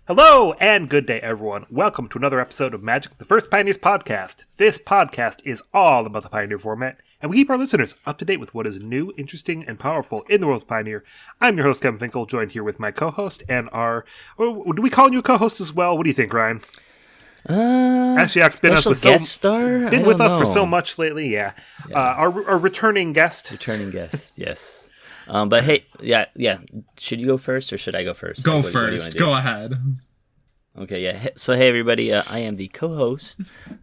Hello and good day, everyone. Welcome to another episode of Magic the First Pioneers podcast. This podcast is all about the Pioneer format, and we keep our listeners up to date with what is new, interesting, and powerful in the world of Pioneer. I'm your host, Kevin Finkel, joined here with my co-host and our... do we call you a co-host as well? What do you think, Ryan? Ashiok's been with us for so much lately, yeah. Our returning guest. Returning guest, yes. But hey, yeah. Should you go first or should I go first? Go first. Go ahead. Okay, yeah. So hey, everybody. I am the co-host,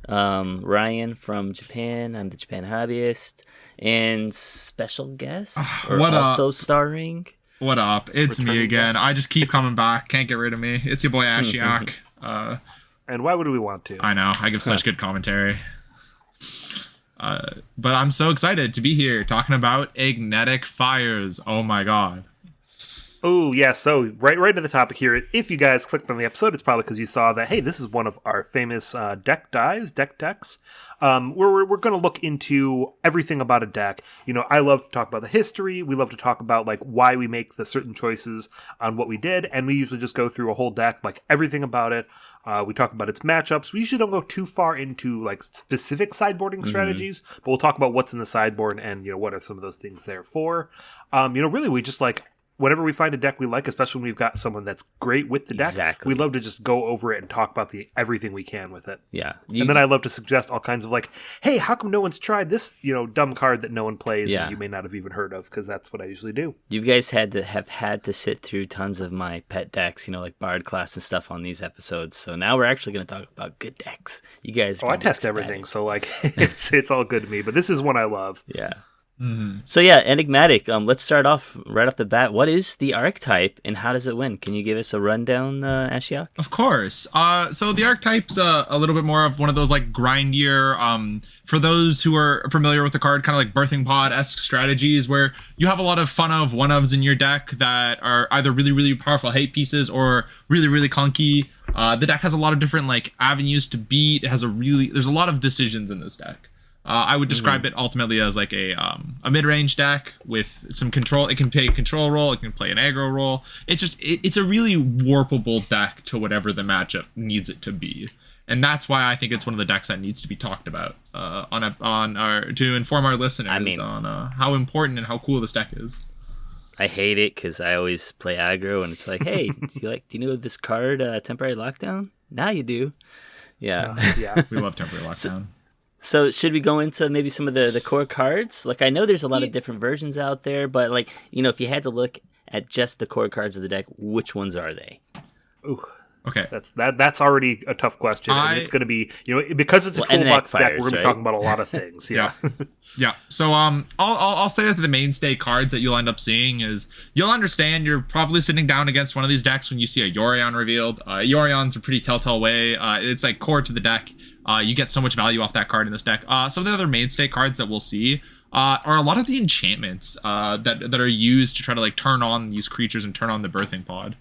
Ryan from Japan. I'm the Japan hobbyist and special guest, also starring. What up? It's me again. Guest. I just keep coming back. Can't get rid of me. It's your boy Ashiok. And why would we want to? I know. I give such good commentary. But I'm so excited to be here talking about Enigmatic Fires. Oh my god. Oh, yeah, so right to the topic here. If you guys clicked on the episode, it's probably because you saw that, hey, this is one of our famous deck decks. We're going to look into everything about a deck. You know, I love to talk about the history. We love to talk about, like, why we make the certain choices on what we did. And we usually just go through a whole deck, like, everything about it. We talk about its matchups. We usually don't go too far into, like, specific sideboarding strategies, but we'll talk about what's in the sideboard and, you know, what are some of those things there for. Really, we just, like... Whenever we find a deck we like, especially when we've got someone that's great with the deck, we love to just go over it and talk about everything we can with it. Yeah. And then I love to suggest all kinds of like, hey, how come no one's tried this, dumb card that no one plays and you may not have even heard of? Because that's what I usually do. You guys had to sit through tons of my pet decks, like Bard class and stuff on these episodes. So now we're actually going to talk about good decks. You guys. I test everything, so like it's all good to me. But this is one I love. Yeah. Mm-hmm. So yeah, Enigmatic. Let's start off right off the bat. What is the archetype and how does it win? Can you give us a rundown, Ashiok? Of course. So the archetype's a little bit more of one of those like grindier. For those who are familiar with the card, kind of like birthing pod-esque strategies, where you have a lot of fun of one-ofs in your deck that are either really really powerful hate pieces or really really clunky. The deck has a lot of different like avenues to beat. There's a lot of decisions in this deck. I would describe it ultimately as like a mid-range deck with some control. It can play a control role. It can play an aggro role. It's a really warpable deck to whatever the matchup needs it to be, and that's why I think it's one of the decks that needs to be talked about to inform our listeners on how important and how cool this deck is. I hate it because I always play aggro, and it's like, hey, do you know this card, Temporary Lockdown? Now you do. Yeah. We love Temporary Lockdown. So should we go into maybe some of the core cards? Like, I know there's a lot of different versions out there, but like, if you had to look at just the core cards of the deck, which ones are they? Ooh. Okay. That's already a tough question. And it's going to be, because it's a toolbox deck, we're going to be talking about a lot of things. Yeah. Yeah. So I'll say that the mainstay cards that you'll end up seeing is you'll understand you're probably sitting down against one of these decks when you see a Yorion revealed. Yorion's a pretty telltale way. It's like core to the deck. You get so much value off that card in this deck. Some of the other mainstay cards that we'll see are a lot of the enchantments that are used to try to like turn on these creatures and turn on the birthing pod.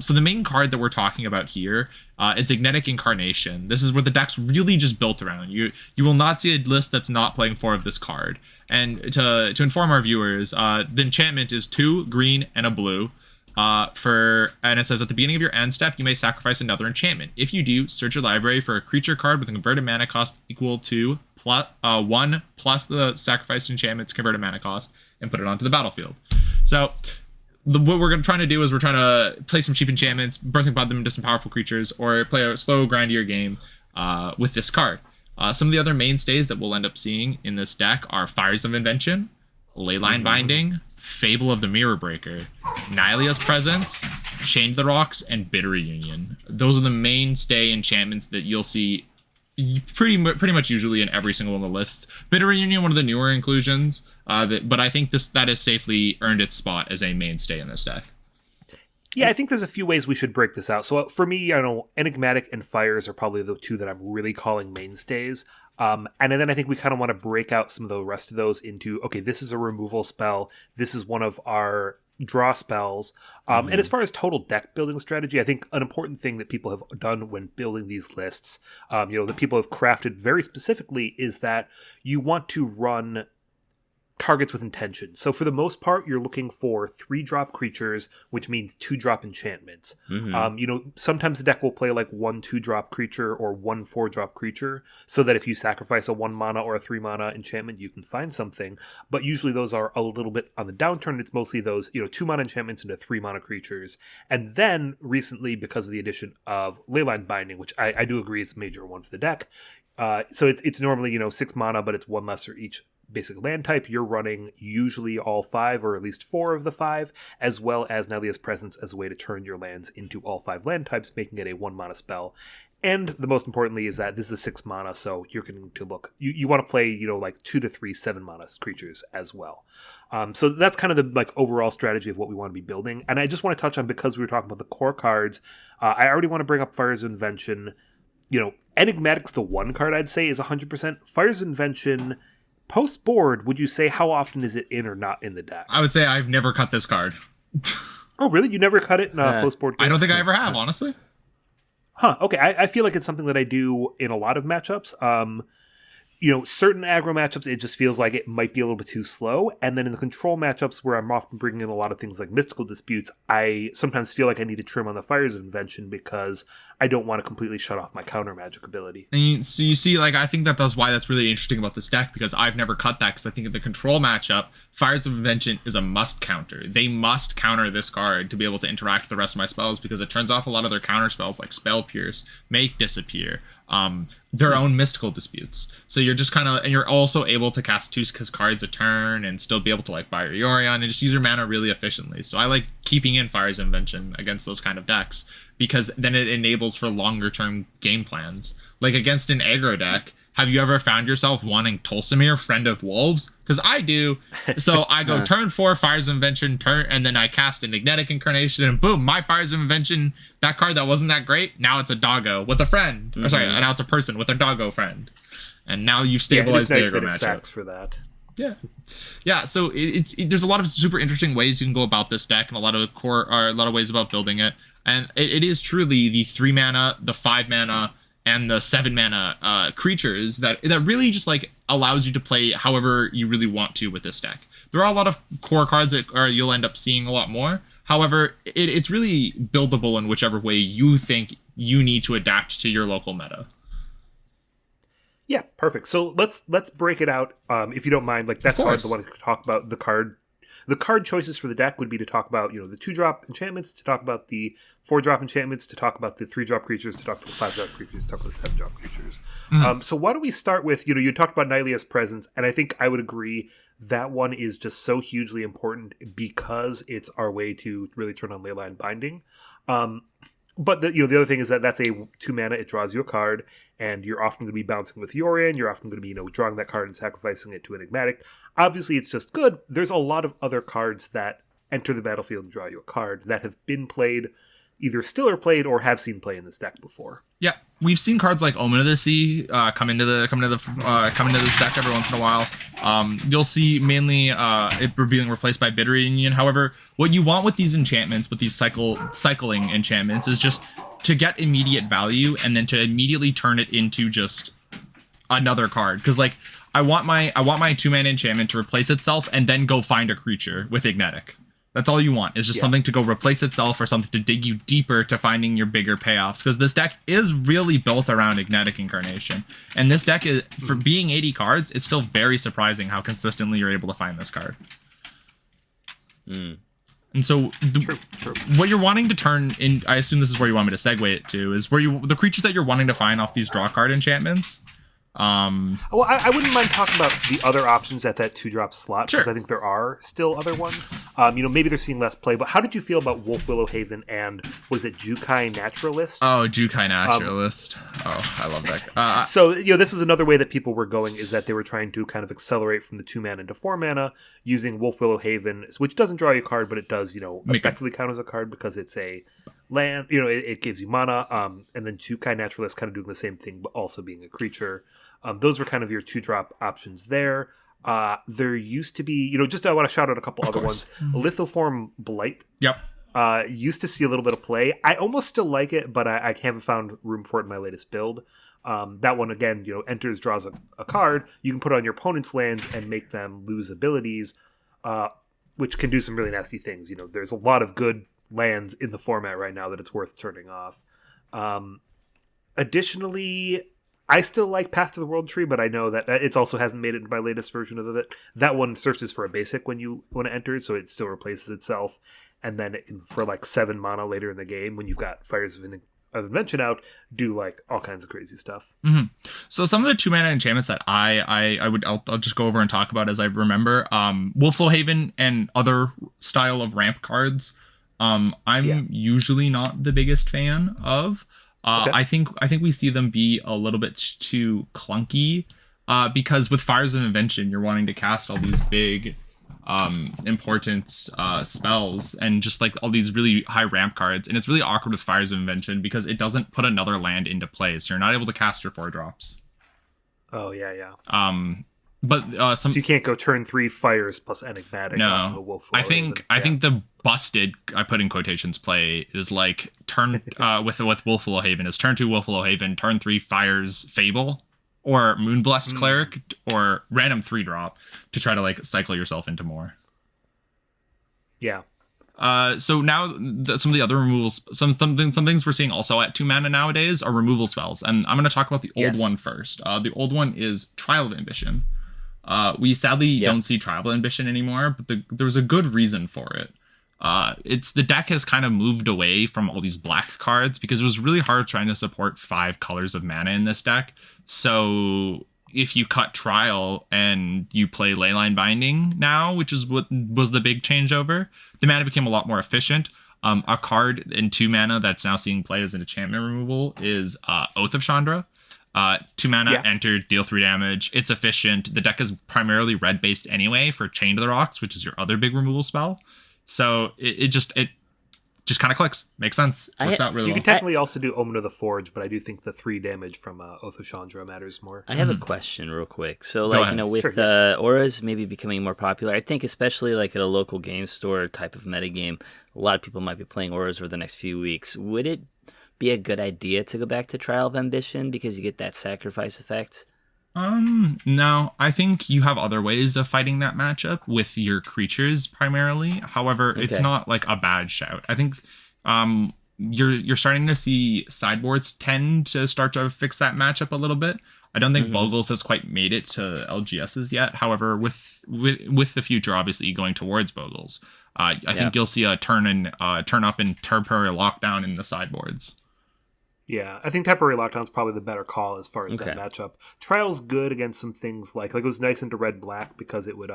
So the main card that we're talking about here is Enigmatic Incarnation. This is where the deck's really just built around. You will not see a list that's not playing 4 of this card. And to inform our viewers, the enchantment is 2 green and a blue. And it says at the beginning of your end step, you may sacrifice another enchantment. If you do, search your library for a creature card with a converted mana cost equal to 1 plus the sacrificed enchantment's converted mana cost and put it onto the battlefield. So what we're trying to do is we're trying to play some cheap enchantments, birthing pod them into some powerful creatures, or play a slow, grindier game with this card. Some of the other mainstays that we'll end up seeing in this deck are Fires of Invention, Leyline Binding, Fable of the Mirror Breaker, Nylia's Presence, Chained the Rocks, and Bitter Reunion. Those are the mainstay enchantments that you'll see pretty much usually in every single one of the lists. Bitter Reunion, one of the newer inclusions, but I think that has safely earned its spot as a mainstay in this deck. Yeah, I think there's a few ways we should break this out. So for me, I know Enigmatic and Fires are probably the two that I'm really calling mainstays. And then I think we kind of want to break out some of the rest of those into, okay, this is a removal spell. This is one of our draw spells. And as far as total deck building strategy, I think an important thing that people have done when building these lists, that people have crafted very specifically, is that you want to run targets with intention. So for the most part, you're looking for 3-drop creatures, which means 2-drop enchantments. Sometimes the deck will play like 1 2-drop creature or 1 4-drop creature, so that if you sacrifice a 1 mana or a 3 mana enchantment, you can find something. But usually those are a little bit on the downturn. It's mostly those 2 mana enchantments into 3 mana creatures. And then recently, because of the addition of Leyline Binding, which I do agree is a major one for the deck, so it's normally 6 mana, but it's 1 less for each basic land type. You're running usually all 5 or at least 4 of the 5, as well as Nylea's Presence as a way to turn your lands into all 5 land types, making it a 1 mana spell. And the most importantly is that this is a 6 mana, so you're going to look, you want to play like 2 to 3 7 mana creatures as well. So that's kind of the overall strategy of what we want to be building. And I just want to touch on, because we were talking about the core cards, I already want to bring up Fires of Invention. Enigmatic's the one card I'd say is 100%. Fires of Invention, post-board, would you say how often is it in or not in the deck? I would say I've never cut this card. Oh, really? You never cut it in post-board games? I don't think I ever have, honestly. Huh, okay. I feel like it's something that I do in a lot of matchups. Certain aggro matchups, it just feels like it might be a little bit too slow. And then in the control matchups, where I'm often bringing in a lot of things like mystical disputes, I sometimes feel like I need to trim on the Fires of Invention because I don't want to completely shut off my counter magic ability. And so you see, I think that's why that's really interesting about this deck, because I've never cut that, because I think in the control matchup, Fires of Invention is a must counter. They must counter this card to be able to interact with the rest of my spells, because it turns off a lot of their counter spells like Spell Pierce, Make Disappear, their own mystical disputes. So you're just and you're also able to cast 2 cards a turn and still be able to buy your Yorion and just use your mana really efficiently. So I like keeping in Fires of Invention against those kind of decks, because then it enables for longer term game plans. Like against an aggro deck, have you ever found yourself wanting Tolsimir, Friend of Wolves? Because I do. So I go turn 4, Fires of Invention, and then I cast Enigmatic Incarnation, and boom, my Fires of Invention, that card that wasn't that great, now it's a doggo with a friend. Mm-hmm. Or sorry, now it's a person with a doggo friend. And now you've stabilized the aggro matchup. Sacks for that. Yeah. So there's a lot of super interesting ways you can go about this deck, and a lot of ways about building it. And it is truly the 3 mana, the 5 mana, and the 7 mana creatures that really just allows you to play however you really want to with this deck. There are a lot of core cards that you'll end up seeing a lot more. However, it's really buildable in whichever way you think you need to adapt to your local meta. Yeah, perfect. So let's break it out, if you don't mind. That's hard to want to talk about the card. The card choices for the deck would be to talk about, the 2-drop enchantments, to talk about the 4-drop enchantments, to talk about the 3-drop creatures, to talk about the 5-drop creatures, to talk about the 7-drop creatures. Mm-hmm. So why don't we start with, you talked about Nylea's Presence, and I think I would agree that one is just so hugely important because it's our way to really turn on Leyline Binding. But the other thing is that that's a 2 mana, it draws you a card, and you're often going to be bouncing with Yorion, you're often going to be, drawing that card and sacrificing it to Enigmatic. Obviously, it's just good. There's a lot of other cards that enter the battlefield and draw you a card that have been played, either still are played or have seen play in this deck before. Yeah, we've seen cards like Omen of the Sea come into this deck every once in a while. You'll see mainly it being replaced by Bitter Union. However, what you want with these enchantments, with these cycling enchantments, is just to get immediate value and then to immediately turn it into just another card. Because I want my 2-mana enchantment to replace itself and then go find a creature with Ignetic. That's all you want, is just something to go replace itself or something to dig you deeper to finding your bigger payoffs. Because this deck is really built around Enigmatic Incarnation. And this deck, is, for being 80 cards, it's still very surprising how consistently you're able to find this card. And so what you're wanting to turn in, I assume this is where you want me to segue it to, is the creatures that you're wanting to find off these draw card enchantments. Well, I wouldn't mind talking about the other options at that 2-drop slot, because I think there are still other ones. Maybe they're seeing less play, but how did you feel about Wolf Willow Haven and, what is it, Jukai Naturalist? Oh, Jukai Naturalist. I love that. So, this was another way that people were going, is that they were trying to kind of accelerate from the 2 mana into 4 mana using Wolf Willow Haven, which doesn't draw you a card, but it does, effectively count as a card because it's a land, it gives you mana, and then Jukai Naturalist kind of doing the same thing, but also being a creature. Those were kind of your 2-drop options there. There used to be, I want to shout out a couple other ones. Lithoform Blight. Yep. Used to see a little bit of play. I almost still like it, but I haven't found room for it in my latest build. That one, again, enters, draws a card. You can put it on your opponent's lands and make them lose abilities, which can do some really nasty things. There's a lot of good lands in the format right now that it's worth turning off. Additionally, I still like Path to the World Tree, but I know that it also hasn't made it into my latest version of it. That one searches for a basic when it enters, so it still replaces itself. And then it can, for like 7 mana later in the game, when you've got Fires of Invention out, do like all kinds of crazy stuff. Mm-hmm. So some of the 2 mana enchantments that I'll just go over and talk about as I remember. Wolflow Haven and other style of ramp cards. I'm usually not the biggest fan of. Okay. I think we see them be a little bit too clunky, because with Fires of Invention, you're wanting to cast all these big, important spells and just like all these really high ramp cards, and it's really awkward with Fires of Invention because it doesn't put another land into play, so you're not able to cast your 4-drops. Oh yeah. But so you can't go turn 3 fires plus Enigmatic. No, off of the Wolf I think the busted, I put in quotations, play is like turn with Wolflow Haven is turn 2 Wolflow Haven, turn 3 fires Fable or Moonblessed Cleric or random 3-drop to try to like cycle yourself into more. Yeah. So now some of the other removals, some things we're seeing also at 2 mana nowadays are removal spells, and I'm going to talk about the old one first. The old one is Trial of Ambition. We sadly don't see Trial of Ambition anymore, but there was a good reason for it. The deck has kind of moved away from all these black cards because it was really hard trying to support 5 colors of mana in this deck. So if you cut Trial and you play Leyline Binding now, which is what was the big changeover, the mana became a lot more efficient. A card in 2 mana that's now seeing play as an enchantment removal is Oath of Chandra. 2 mana, enter, deal 3 damage. It's efficient. The deck is primarily red based anyway for Chain to the Rocks, which is your other big removal spell. So it just kind of clicks. Makes sense. Works out really well. You can technically also do Omen of the Forge, but I do think the 3 damage from Oath of Chandra matters more. I have a question real quick. So like, with auras maybe becoming more popular, I think especially like at a local game store type of metagame, a lot of people might be playing auras over the next few weeks. Would it be a good idea to go back to Trial of Ambition because you get that sacrifice effect? No, I think you have other ways of fighting that matchup with your creatures primarily. However, it's not like a bad shout. I think you're starting to see sideboards tend to start to fix that matchup a little bit. I don't think Vogels has quite made it to LGSs yet. However, with the future obviously going towards Vogels, I think you'll see a turn up in temporary lockdown in the sideboards. Yeah, I think Temporary Lockdown's probably the better call as far as that matchup. Trial's good against some things like it was nice into red-black because it would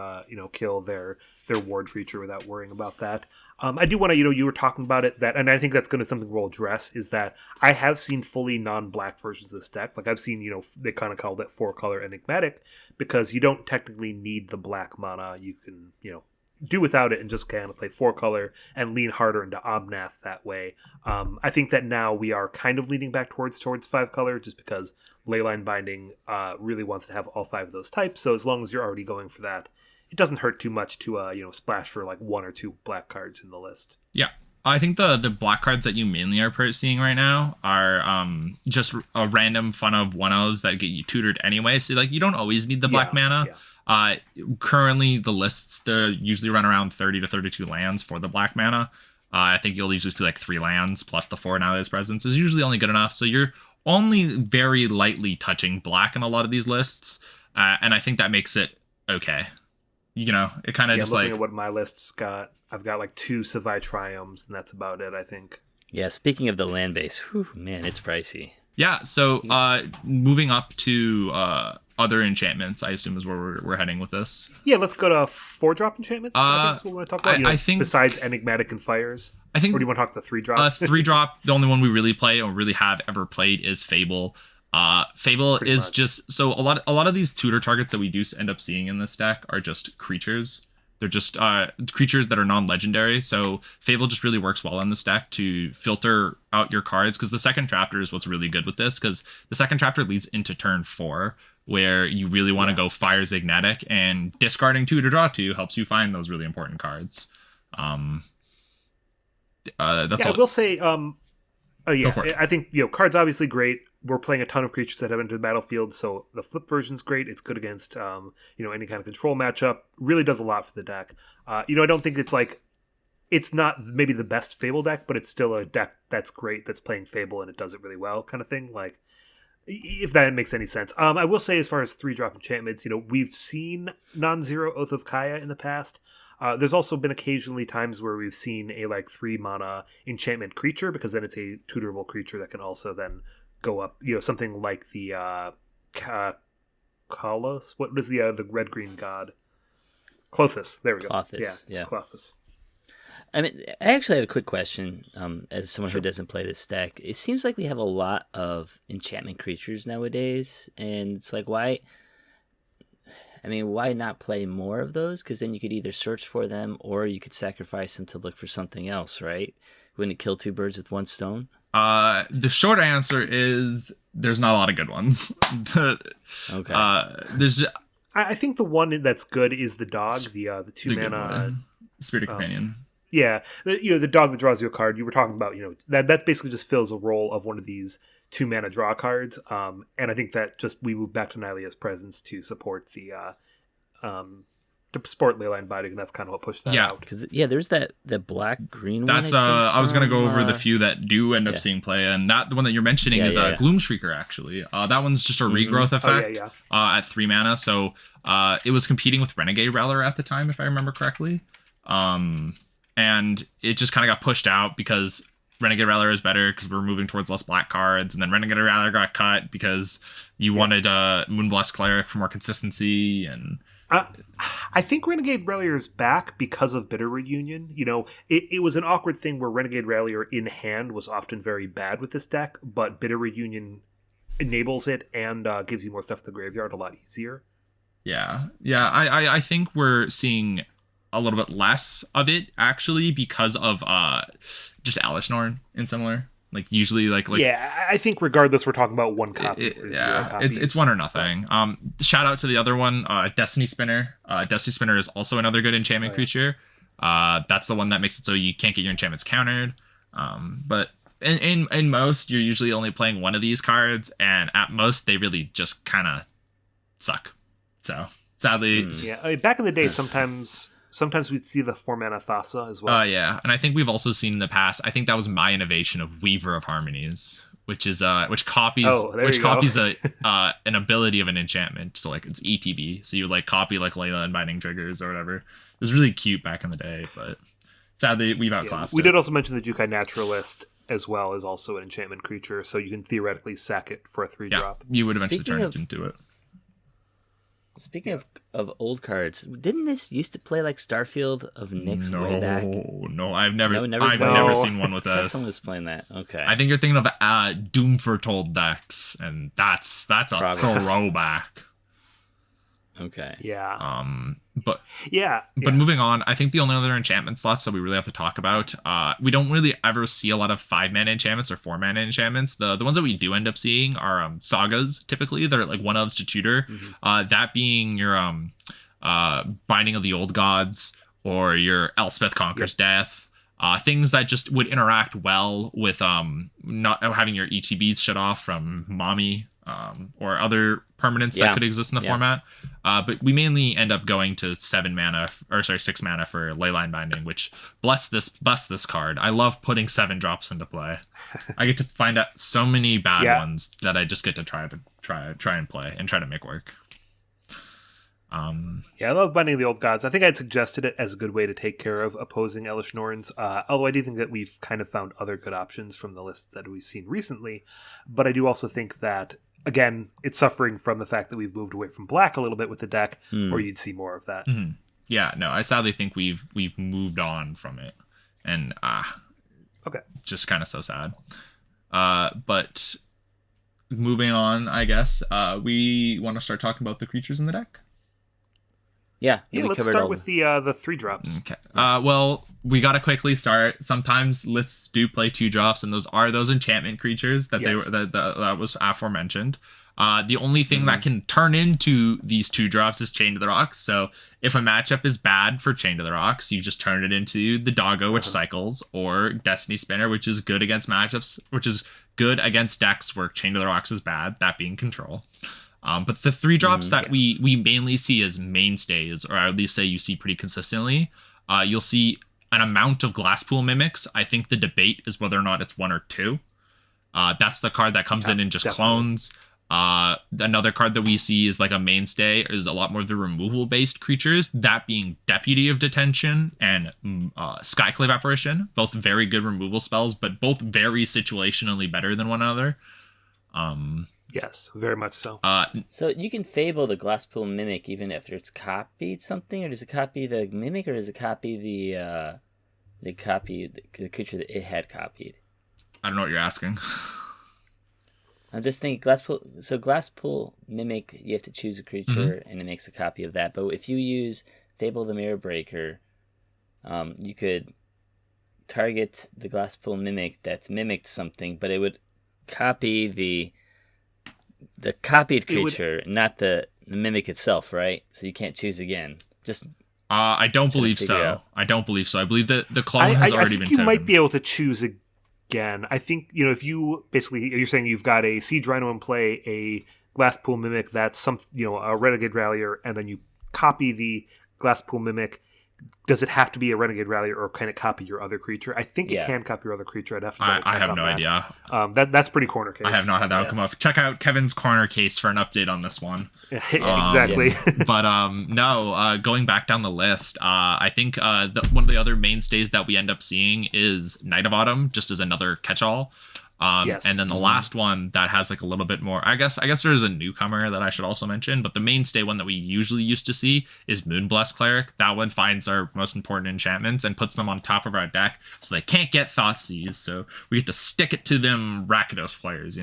kill their ward creature without worrying about that. I do want to, you were talking about it, and I think that's going to something we'll address, is that I have seen fully non-black versions of this deck. Like I've seen, they kind of called it 4-color Enigmatic because you don't technically need the black mana. You can, do without it and just kind of play 4-color and lean harder into Omnath that way. I think that now we are kind of leaning back towards 5-color just because Leyline Binding really wants to have all 5 of those types. So as long as you're already going for that, it doesn't hurt too much to splash for like 1 or 2 black cards in the list. Yeah. I think the black cards that you mainly are seeing right now are just a random fun of 1-ofs that get you tutored anyway. So like you don't always need the black mana. Yeah. Currently the lists, they usually run around 30 to 32 lands for the black mana. I think you'll usually see like 3 lands plus the 4 Annihilate's Presence is usually only good enough. So you're only very lightly touching black in a lot of these lists. And I think that makes it okay. It kind of just looking at what my list's got, I've got like 2 Savai Triumphs and that's about it, I think. Yeah, speaking of the land base, man, it's pricey. Yeah, so moving up to other enchantments, I assume is where we're heading with this. Yeah, let's go to 4-drop enchantments. I think that's what we want to talk about. I think besides Enigmatic and Fires. I think. Or do you want to talk the 3-drop? 3-drop. The only one we really play or really have ever played is Fable. Fable Pretty is much. Just so a lot of these tutor targets that we do end up seeing in this deck are just creatures. They're just creatures that are non-legendary. So Fable just really works well in this deck to filter out your cards because the 2nd chapter is what's really good with this because the 2nd chapter leads into turn 4 where you really want to go Fires Ignetic and discarding 2 to draw 2 helps you find those really important cards. That's I all. will say, for it. I think cards obviously great. We're playing a ton of creatures that have entered the battlefield, so the flip version's great. It's good against any kind of control matchup. Really does a lot for the deck. I don't think it's not maybe the best Fable deck, but it's still a deck that's great, that's playing Fable, and it does it really well, kind of thing. Like, if that makes any sense. I will say, as far as 3-drop enchantments, we've seen non-zero Oath of Kaya in the past. There's also been occasionally times where we've seen a 3-mana enchantment creature, because then it's a tutorable creature that can also then go up. Something like the Kalos. What was the red-green god? Klothys. There we go. Klothys, yeah. Klothys. I mean, I actually have a quick question. As someone who doesn't play this deck, it seems like we have a lot of enchantment creatures nowadays, and it's like, why not play more of those? Because then you could either search for them, or you could sacrifice them to look for something else, right? Wouldn't it kill 2 birds with 1 stone? The short answer is there's not a lot of good ones. Okay. I think the one that's good is the dog, the 2-mana Spirit Companion. Yeah, the dog that draws you a card. You were talking about, that basically just fills a role of one of these 2-mana draw cards. And I think that we move back to Nylea's presence to support the Leyline Binding, and that's kind of what pushed that out. Because there's the black-green one. That's I was gonna go over the few that do end up seeing play, and the one that you're mentioning is Gloomshrieker. Actually, that one's just a regrowth effect at 3 mana. So it was competing with Renegade Rattler at the time, if I remember correctly. And it just kind of got pushed out because Renegade Rattler is better because we're moving towards less black cards, and then Renegade Rattler got cut because you wanted Moonblast Cleric for more consistency. And I think Renegade Rattler is back because of Bitter Reunion. It was an awkward thing where Renegade Rattler in hand was often very bad with this deck, but Bitter Reunion enables it and gives you more stuff in the graveyard a lot easier. Yeah. I think we're seeing a little bit less of it actually because of just Alishnorn and similar. Usually I think regardless we're talking about one copy. It's one or nothing. Shout out to the other one, Destiny Spinner. Destiny Spinner is also another good enchantment creature. That's the one that makes it so you can't get your enchantments countered. But in most, you're usually only playing one of these cards, and at most they really just kind of suck. So sadly, back in the day, Sometimes we'd see the 4-mana Thassa as well. And I think we've also seen in the past. I think that was my innovation of Weaver of Harmonies, which copies an ability of an enchantment. So it's ETB. So you copy Leyline Binding triggers or whatever. It was really cute back in the day, but sadly we've outclassed it. We did also mention the Jukai Naturalist as well as also an enchantment creature, so you can theoretically sack it for a 3-drop. You would eventually turn it into it. Speaking of old cards, didn't this used to play Starfield of Nyx way back? No, I've never seen one with this. Someone was playing that. Okay. I think you're thinking of Doom Foretold decks, and that's a throwback. Okay. Yeah. But moving on, I think the only other enchantment slots that we really have to talk about, we don't really ever see a lot of 5-mana enchantments or 4-mana enchantments. The ones that we do end up seeing are sagas. Typically, they're one-ofs to tutor. That being your Binding of the Old Gods or your Elspeth Conquers Death. Things that just would interact well with not having your ETBs shut off from Mommy. Or other permanents that could exist in the format. But we mainly end up going to 6 mana for Leyline Binding, which bless this card. I love putting 7 drops into play. I get to find out so many bad ones that I just get to try and play and try to make work. I love Binding the Old Gods. I think I'd suggested it as a good way to take care of opposing Elesh Norns, although I do think that we've kind of found other good options from the list that we've seen recently. But I do also think that, again, it's suffering from the fact that we've moved away from black a little bit with the deck, or you'd see more of that. Mm-hmm. Yeah, no, I sadly think we've moved on from it, and just kind of so sad. But moving on, I guess we want to start talking about the creatures in the deck. Yeah, let's start with the 3 drops. Okay. Well, we gotta quickly start. Sometimes lists do play 2 drops, and those enchantment creatures that that was aforementioned. The only thing that can turn into these 2 drops is Chain to the Rocks. So if a matchup is bad for Chain to the Rocks, you just turn it into the Doggo, which cycles, or Destiny Spinner, which is good against matchups, which is good against decks where Chain to the Rocks is bad, that being Control. But the 3 drops that we mainly see as mainstays, or at least say you see pretty consistently, you'll see an amount of Glasspool Mimics. I think the debate is whether or not it's 1 or 2. That's the card that comes in and just clones. Another card that we see is like a mainstay is a lot more of the removal based creatures, that being Deputy of Detention and Skyclave Apparition, both very good removal spells, but both very situationally better than one another. Yes, very much so. So you can Fable the Glasspool Mimic even after it's copied something, or does it copy the Mimic, or does it copy the creature that it had copied? I don't know what you're asking. I'm just thinking Glasspool. So Glasspool Mimic, you have to choose a creature, and it makes a copy of that. But if you use Fable the Mirror Breaker, you could target the Glasspool Mimic that's mimicked something, but it would copy the copied creature, not the mimic itself, right? So you can't choose again. Just I don't believe so. I don't believe so. I believe that the clone has already been taken. You might be able to choose again. I think, if you basically, you're saying you've got a Siege Rhino in play, a Glasspool Mimic that's a Renegade Rallier, and then you copy the Glasspool Mimic. Does it have to be a Renegade Rallier, or can it copy your other creature? I think it can copy your other creature. I'd have to I have no idea. That's pretty corner case. I have not had that come up. Check out Kevin's corner case for an update on this one. Exactly. But going back down the list, I think one of the other mainstays that we end up seeing is Night of Autumn, just as another catch-all. And then the last one that has like a little bit more, I guess there's a newcomer that I should also mention, but the mainstay one that we usually used to see is Moonblessed Cleric. That one finds our most important enchantments and puts them on top of our deck, so they can't get Thoughtseize, so we get to stick it to them Rakdos players,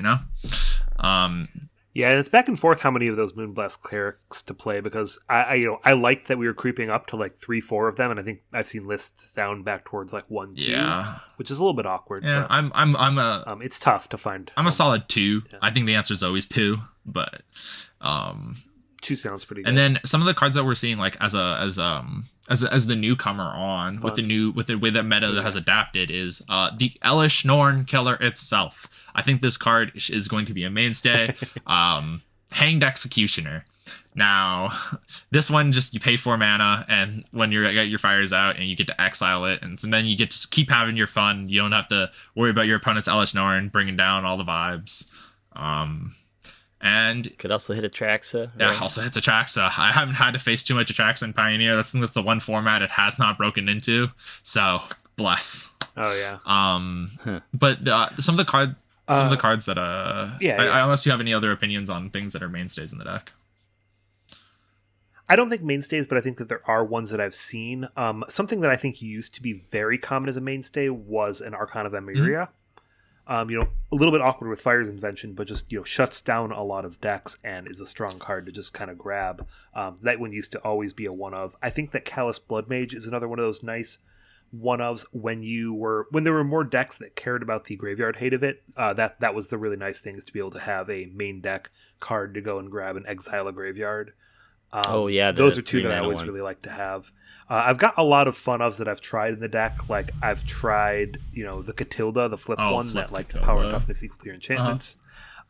Yeah, and it's back and forth how many of those Moonblast Clerics to play, because I liked that we were creeping up to like 3-4 of them, and I think I've seen lists down back towards like 1-2, which is a little bit awkward. Yeah, but, it's tough to find. I'm a solid 2. Yeah. I think the answer is always 2, but 2 sounds pretty good. And then some of the cards that we're seeing like as the newcomer on with the way that meta has adapted is the Elish Norn Killer itself. I think this card is going to be a mainstay. Hanged Executioner. Now, this one just you pay 4 mana, and when you get your fires out, and you get to exile it, and then you get to keep having your fun. You don't have to worry about your opponent's Elish Norn bringing down all the vibes. And could also hit Atraxa. Right? Yeah, also hits Atraxa. I haven't had to face too much Atraxa in Pioneer. That's the one format it has not broken into. So bless. Oh yeah. But some of the cards that unless you have any other opinions on things that are mainstays in the deck. I don't think mainstays, but I think that there are ones that I've seen. Something that I think used to be very common as a mainstay was an Archon of Emeria. A little bit awkward with Fires Invention, but just shuts down a lot of decks and is a strong card to just kind of grab. That one used to always be a one of. I think that Callous Bloodmage is another one of those nice one ofs when there were more decks that cared about the graveyard hate of it. That was the really nice thing, is to be able to have a main deck card to go and grab and exile a graveyard. Those are 2 that I always really like to have. I've got a lot of fun ofs that I've tried in the deck. Like I've tried, the Catilda, the flip one that like power and toughness equal to your enchantments.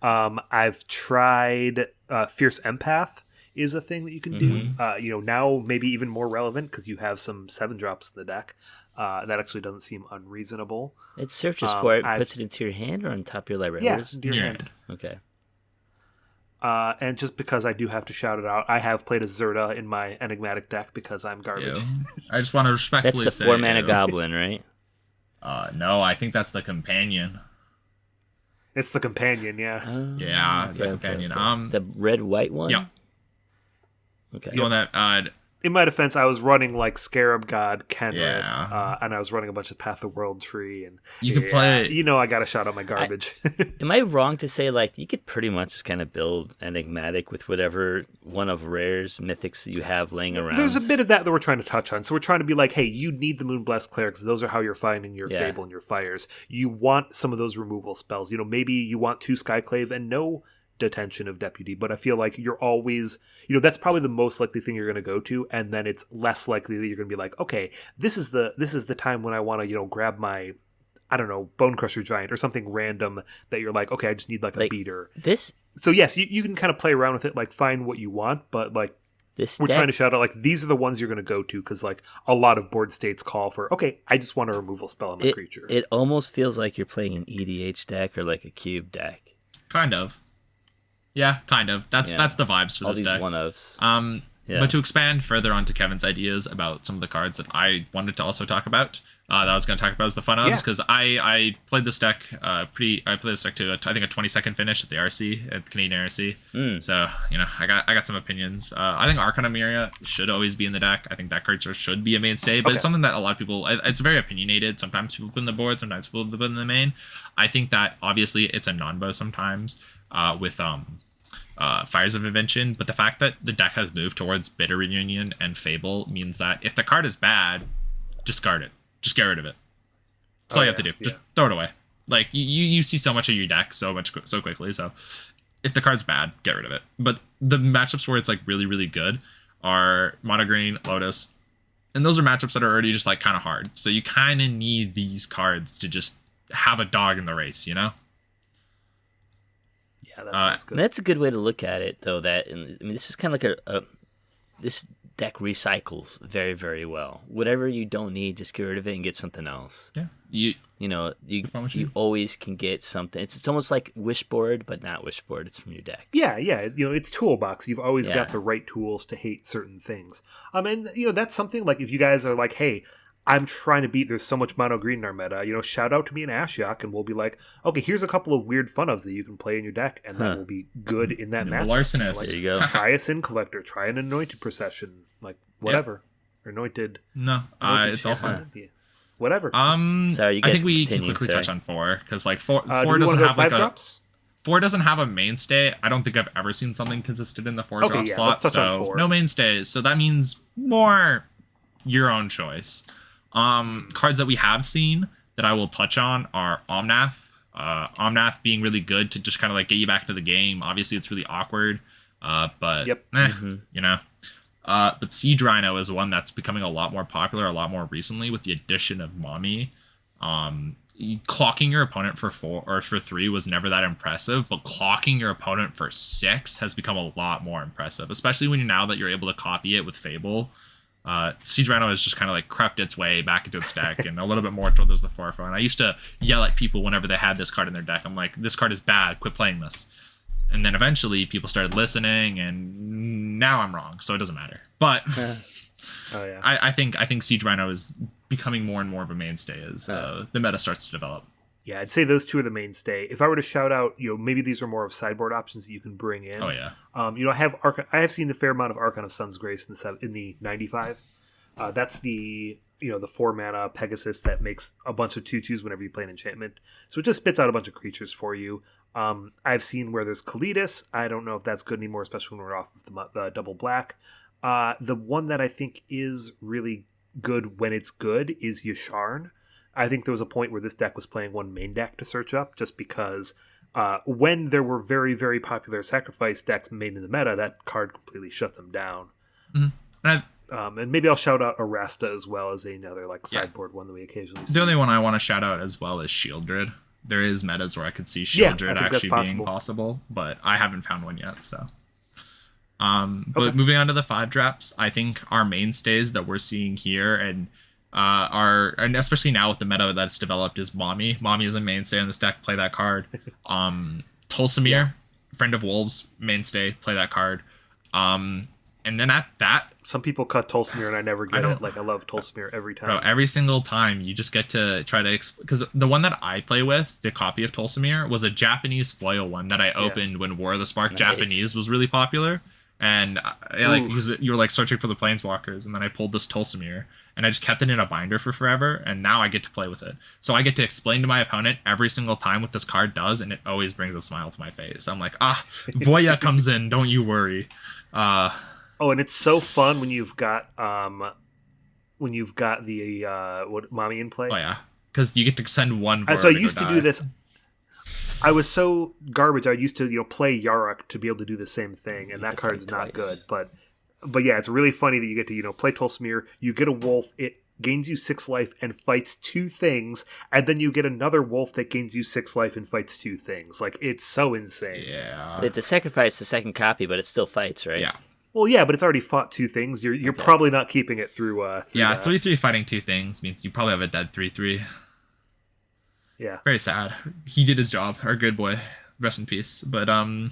I've tried Fierce Empath is a thing that you can do. Now maybe even more relevant because you have some 7 drops in the deck. That actually doesn't seem unreasonable. It searches for it, puts it into your hand or on top of your library. Yeah, into your hand. Okay. And just because I do have to shout it out, I have played a Zerta in my Enigmatic deck because I'm garbage. I just want to respectfully say... That's the 4-mana goblin, right? No, I think that's the companion. It's the companion, yeah. The companion. Okay. The red-white one? Yeah. Okay. The one that in my defense, I was running like Scarab God, Kenrith, Yeah. and I was running a bunch of Path of World Tree, and You could play. You know, I got to shout out my garbage. Am I wrong to say like you could pretty much just kind of build Enigmatic with whatever one of rares, mythics that you have laying around? There's a bit of that we're trying to touch on. So we're trying to be like, hey, you need the Moonblast Clerics. Those are how you're finding your Fable and your Fires. You want some of those removal spells. You know, maybe you want 2 Skyclave and no Detention of Deputy, but I feel like you're always, you know, that's probably the most likely thing you're going to go to, and then it's less likely that you're going to be like, okay, this is the time when I want to, you know, grab my, I don't know, Bone Crusher Giant or something random that you're like, okay, I just need like a beater. So yes, you can kind of play around with it, like find what you want, but like we're trying to shout out like these are the ones you're going to go to because like a lot of board states call for, okay, I just want a removal spell on my creature. It almost feels like you're playing an EDH deck or like a cube deck. Kind of. Yeah, kind of. That's the vibes for all this these deck. One-ofs. But to expand further onto Kevin's ideas about some of the cards that I wanted to also talk about, that I was going to talk about is the fun ofs, because I played this deck I played this deck to I think a 22nd finish at the RC at the Canadian RC. So you know I got some opinions. I think Arcana Myria should always be in the deck. I think that card should be a mainstay, but it's something that a lot of people. It's very opinionated. Sometimes people put in the board, sometimes people put in the main. I think that obviously it's a non-bow sometimes with Fires of Invention, but the fact that the deck has moved towards Bitter Reunion and Fable means that if the card is bad, discard it. Just get rid of it. That's all you have to do. Just throw it away. Like you see so much of your deck so quickly. So if the card's bad, get rid of it. But the matchups where it's like really, really good are Mono Green, Lotus, and those are matchups that are already just like kind of hard. So you kind of need these cards to just have a dog in the race, you know? That sounds good. That's a good way to look at it, though. This is kind of like this deck recycles very, very well. Whatever you don't need, just get rid of it and get something else. Yeah, you always can get something. It's almost like Wishboard, but not Wishboard. It's from your deck. Yeah. You know, it's toolbox. You've always got the right tools to hate certain things. And you know, that's something like if you guys are like, hey, I'm trying to beat, there's so much mono green in our meta, you know, shout out to me in Ashiok and we'll be like, okay, here's a couple of weird fun-ofs that you can play in your deck and that will be good in that match. Larcenist. Like, there you go. Try a Sin Collector, try an Anointed Procession, like whatever. Yep. Anointed. No, it's all fine. Whatever. Sorry, you guys I think we can quickly touch on 4 because like 4 doesn't have like drops? 4 doesn't have a mainstay. I don't think I've ever seen something consistent in the 4 drop slot. So no mainstays. So that means more your own choice. Cards that we have seen that I will touch on are Omnath. Omnath being really good to just kind of like get you back to the game. Obviously, it's really awkward, but you know. But Siege Rhino is one that's becoming a lot more popular a lot more recently with the addition of Mommy. Clocking your opponent for 4 or for 3 was never that impressive, but clocking your opponent for 6 has become a lot more impressive, especially when now that you're able to copy it with Fable. Siege Rhino has just kind of like crept its way back into its deck and a little bit more towards the forefront. I used to yell at people whenever they had this card in their deck. I'm like, this card is bad, quit playing this. And then eventually people started listening and now I'm wrong, so it doesn't matter. But I think Siege Rhino is becoming more and more of a mainstay as the meta starts to develop. Yeah, I'd say those two are the mainstay. If I were to shout out, you know, maybe these are more of sideboard options that you can bring in. Oh yeah. You know, I have seen a fair amount of Archon of Sun's Grace in the 95. That's the 4 mana Pegasus that makes a bunch of 2/2s whenever you play an enchantment. So it just spits out a bunch of creatures for you. I've seen where there's Kalidas. I don't know if that's good anymore, especially when we're off of the double black. The one that I think is really good when it's good is Yasharn. I think there was a point where this deck was playing one main deck to search up just because when there were very, very popular sacrifice decks made in the meta, that card completely shut them down. Mm-hmm. And maybe I'll shout out Arasta as well as another like sideboard one that we occasionally see. The only one I want to shout out as well is Shieldred. There is metas where I could see Shieldred actually being possible, but I haven't found one yet. So, but moving on to the 5 drops, I think our mainstays that we're seeing here and especially now with the meta that's developed is Mommy. Mommy is a mainstay on this deck. Play that card. Tolsimir, Friend of Wolves, mainstay. Play that card. And then at that, some people cut Tolsimir and I never get it. Like I love Tolsimir every time. Bro, every single time you just get to try to because the one that I play with, the copy of Tolsimir, was a Japanese foil one that I opened when War of the Spark Japanese was really popular. And because you were like searching for the planeswalkers, and then I pulled this Tulsimir, and I just kept it in a binder for forever, and now I get to play with it. So I get to explain to my opponent every single time what this card does, and it always brings a smile to my face. I'm like, Voya comes in, don't you worry. And it's so fun when you've got the Mommy in play. Oh yeah, because you get to send one. So I used to do this. I was so garbage. I used to play Yarok to be able to do the same thing, and that card's not good. But yeah, it's really funny that you get to play Tulsimir. You get a wolf. It gains you 6 life and fights 2 things, and then you get another wolf that gains you 6 life and fights 2 things. Like, it's so insane. Yeah. They sacrifice the second copy, but it still fights, right? Yeah. Well, yeah, but it's already fought 2 things. You're probably not keeping it through. Yeah, 3/3 fighting 2 things means you probably have a dead 3/3. Yeah. Very sad. He did his job. Our good boy. Rest in peace. But I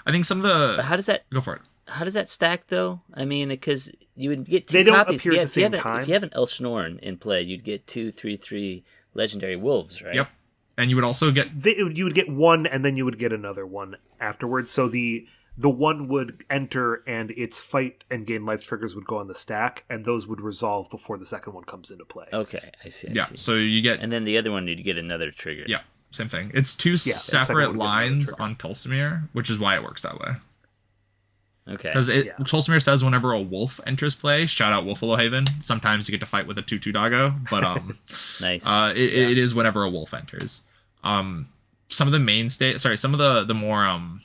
think some of the... But how does that... Go for it. How does that stack, though? I mean, because you would get 2 they don't copies. appear at the same time. If you have an Elshnorn in play, you'd get 2 3/3 legendary wolves, right? Yep. And you would also get... You would get 1, and then you would get another 1 afterwards. So the 1 would enter, and its fight and gain life triggers would go on the stack, and those would resolve before the second one comes into play. Okay, I see. Yeah, so you get... And then the other one, you'd get another trigger. Yeah, same thing. It's 2 separate lines on Tulsimir, which is why it works that way. Okay. Because Tulsimir says whenever a wolf enters play, shout out Wolfalo Haven. Sometimes you get to fight with a 2/2 doggo, but nice. It is whenever a wolf enters. Some of the more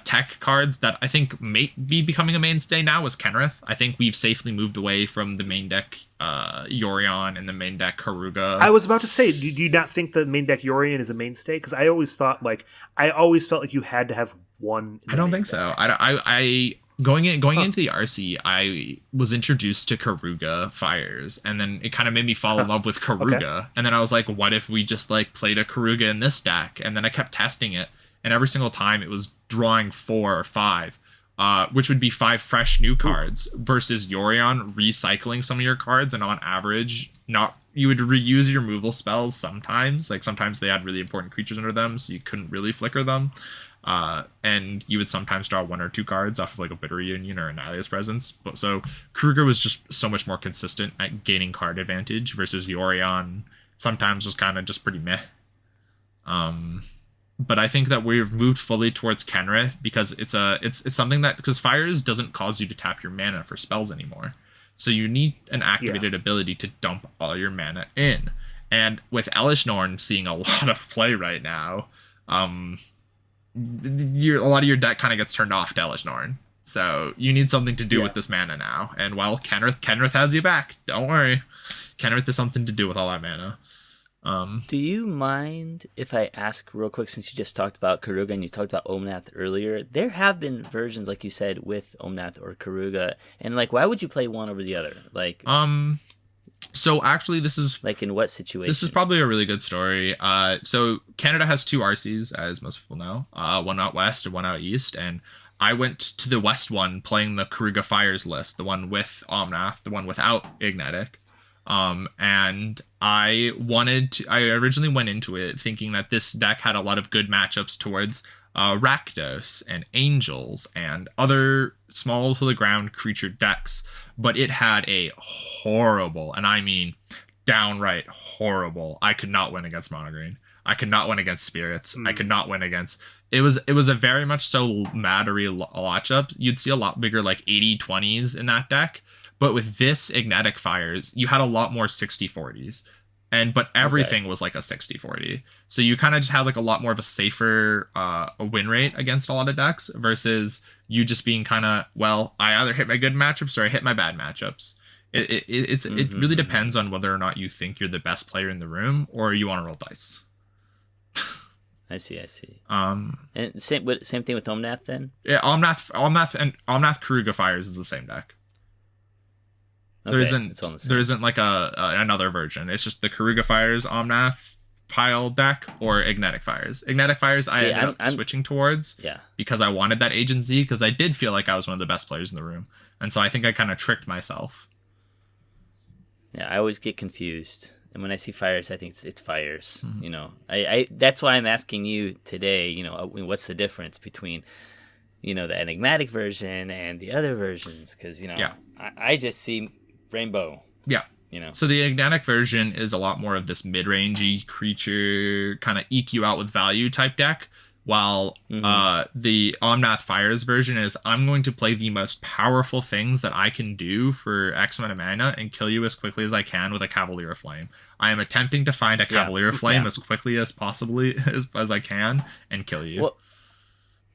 tech cards that I think may be becoming a mainstay now is Kenrith. I think we've safely moved away from the main deck Yorion and the main deck Karuga. I was about to say, do you not think the main deck Yorion is a mainstay? Because I always felt like you had to have one. I don't think so. I going into the RC, I was introduced to Karuga Fires, and then it kind of made me fall in love with Karuga. Okay. And then I was like, what if we just played a Karuga in this deck? And then I kept testing it. And every single time it was drawing 4 or 5, which would be 5 fresh new cards versus Yorion recycling some of your cards. And on average, you would reuse your removal spells sometimes. Like sometimes they had really important creatures under them, so you couldn't really flicker them. And you would sometimes draw 1 or 2 cards off of a Bitter Reunion or Annihilus Presence. So Kruger was just so much more consistent at gaining card advantage versus Yorion sometimes was kind of just pretty meh. But I think that we've moved fully towards Kenrith because it's something that, because Fires doesn't cause you to tap your mana for spells anymore. So you need an activated ability to dump all your mana in. And with Elishnorn seeing a lot of play right now, a lot of your deck kind of gets turned off to Elishnorn. So you need something to do with this mana now. And well, Kenrith has you back. Don't worry. Kenrith is something to do with all that mana. Do you mind if I ask real quick, since you just talked about Karuga and you talked about Omnath earlier? There have been versions, like you said, with Omnath or Karuga, and why would you play one over the other? So actually, this is in what situation? This is probably a really good story. So Canada has 2 RCs, as most people know, one out west and one out east, and I went to the west one playing the Karuga Fires list, the one with Omnath, the one without Enigmatic. And I originally went into it thinking that this deck had a lot of good matchups towards Rakdos and Angels and other small to the ground creature decks, but it had a horrible, and I mean downright horrible. I could not win against Mono Green. I could not win against Spirits. I could not win against... It was a very much so mattery matchup. You'd see a lot bigger 80-20s in that deck. But with this Enigmatic Fires, you had a lot more 60-40s. But everything was a 60-40. So you kind of just had a lot more of a safer win rate against a lot of decks versus you just being kind of, well, I either hit my good matchups or I hit my bad matchups. It really depends on whether or not you think you're the best player in the room or you want to roll dice. I see. And same thing with Omnath then? Yeah, Omnath Karuga Fires is the same deck. There isn't another version. It's just the Karuga Fires Omnath pile deck or Enigmatic Fires. Enigmatic Fires I ended up switching towards because I wanted that agency, because I did feel like I was one of the best players in the room. And so I think I kind of tricked myself. Yeah, I always get confused. And when I see Fires, I think it's Fires. I that's why I'm asking you today, what's the difference between the enigmatic version and the other versions, because I just see rainbow. Yeah. So the enigmatic version is a lot more of this mid-rangey creature kind of EQ out with value type deck, while the Omnath Fires version is I'm going to play the most powerful things that I can do for X amount of mana and kill you as quickly as I can with a Cavalier of Flame. I am attempting to find a Cavalier of Flame as quickly as possibly as I can and kill you. Well,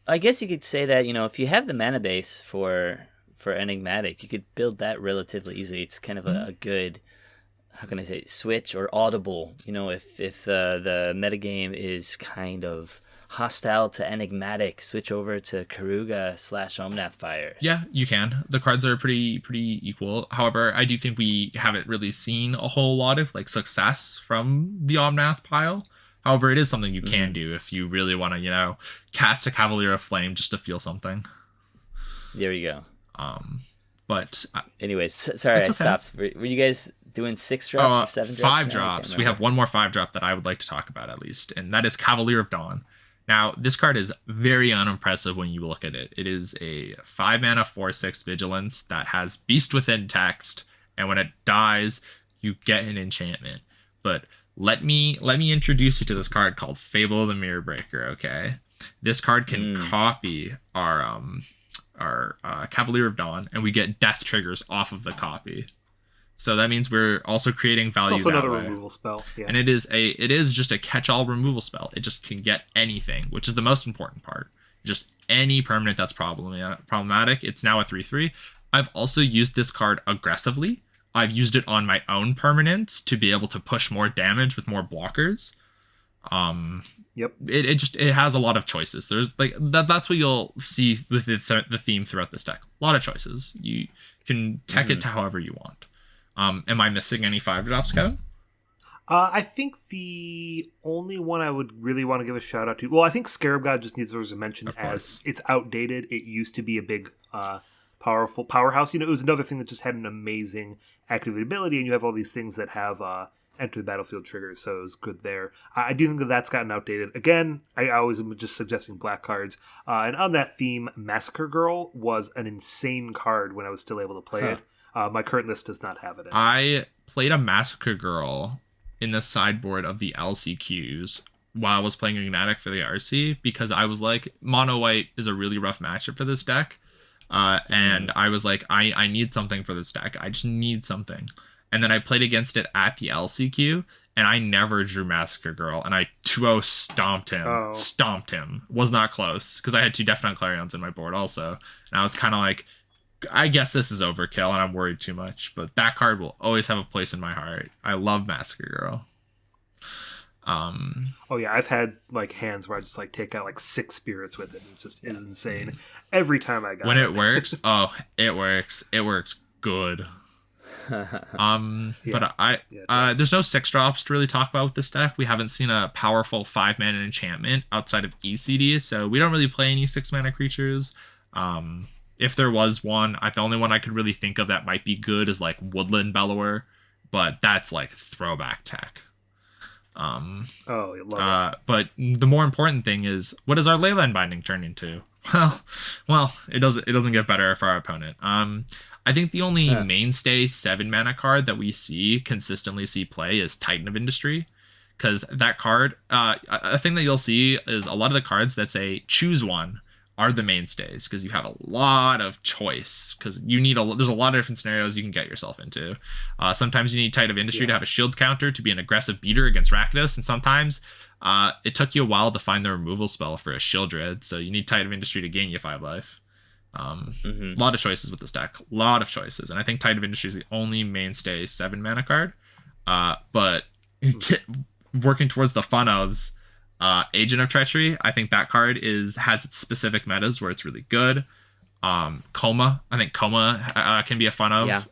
I guess you could say that, if you have the mana base for Enigmatic, you could build that relatively easily. It's kind of a good, how can I say, switch or audible. If the metagame is kind of hostile to Enigmatic, switch over to Karuga / Omnath Fires. Yeah, you can. The cards are pretty equal. However, I do think we haven't really seen a whole lot of success from the Omnath pile. However, it is something you can do if you really want to, cast a Cavalier of Flame just to feel something. There you go. But anyways, sorry I stopped. Were you guys doing 6 drops or 7 drops? 5 drops. We have one more 5 drop that I would like to talk about at least, and that is Cavalier of Dawn. Now, this card is very unimpressive when you look at it. It is a 5 mana 4/6 vigilance that has Beast Within text, and when it dies, you get an enchantment. But let me introduce you to this card called Fable of the Mirror Breaker. Okay, this card can copy our Cavalier of Dawn, and we get death triggers off of the copy. So that means we're also creating value. It's also another removal spell, and it is just a catch-all removal spell. It just can get anything, which is the most important part. Just any permanent that's problematic. It's now a 3/3. I've also used this card aggressively. I've used it on my own permanents to be able to push more damage with more blockers. Yep. It has a lot of choices. There's that's what you'll see with the theme throughout this deck. A lot of choices. You can tech it to however you want. Am I missing any 5 drops, Kevin? I think the only one I would really want to give a shout out to, well, I think Scarab God just needs a mention as it's outdated. It used to be a big, powerful powerhouse. It was another thing that just had an amazing activate ability, and you have all these things that have enter the battlefield triggers, so it was good there. I do think that's gotten outdated. Again, I always am just suggesting black cards. And on that theme, Massacre Girl was an insane card when I was still able to play it. My current list does not have it in. I played a Massacre Girl in the sideboard of the LCQs while I was playing Enigmatic for the RC, because I was like, mono white is a really rough matchup for this deck. And I was like, I need something for this deck. I just need something. And then I played against it at the LCQ, and I never drew Massacre Girl, and I 2-0 stomped him. Stomped him. Was not close, because I had 2 Definite Clarions in my board also. And I was kind of like, I guess this is overkill, and I'm worried too much. But that card will always have a place in my heart. I love Massacre Girl. Oh yeah, I've had hands where I just take out 6 spirits with it. It just is insane every time I got when it works. It works good. But there's no 6 drops to really talk about with this deck. We haven't seen a powerful 5 mana enchantment outside of ECD, so we don't really play any 6 mana creatures. If there was one, the only one I could really think of that might be good is Woodland Bellower, but that's throwback tech. Love it. But the more important thing is, what does our Leyline Binding turn into? Well, it doesn't get better for our opponent. I think the only mainstay 7 mana card that we consistently see play is Titan of Industry, because that card, a thing that you'll see is a lot of the cards that say choose one are the mainstays, because you have a lot of choice, because there's a lot of different scenarios you can get yourself into. Sometimes you need Titan of Industry to have a shield counter to be an aggressive beater against Rakdos, and sometimes it took you a while to find the removal spell for a Shieldred, so you need Titan of Industry to gain you 5 life. A lot of choices with this deck, a lot of choices, and I think Titan of Industry is the only mainstay 7 mana card. But working towards the fun ofs, Agent of Treachery, I think that card has its specific metas where it's really good. Coma, I think Coma can be a fun of. Yeah.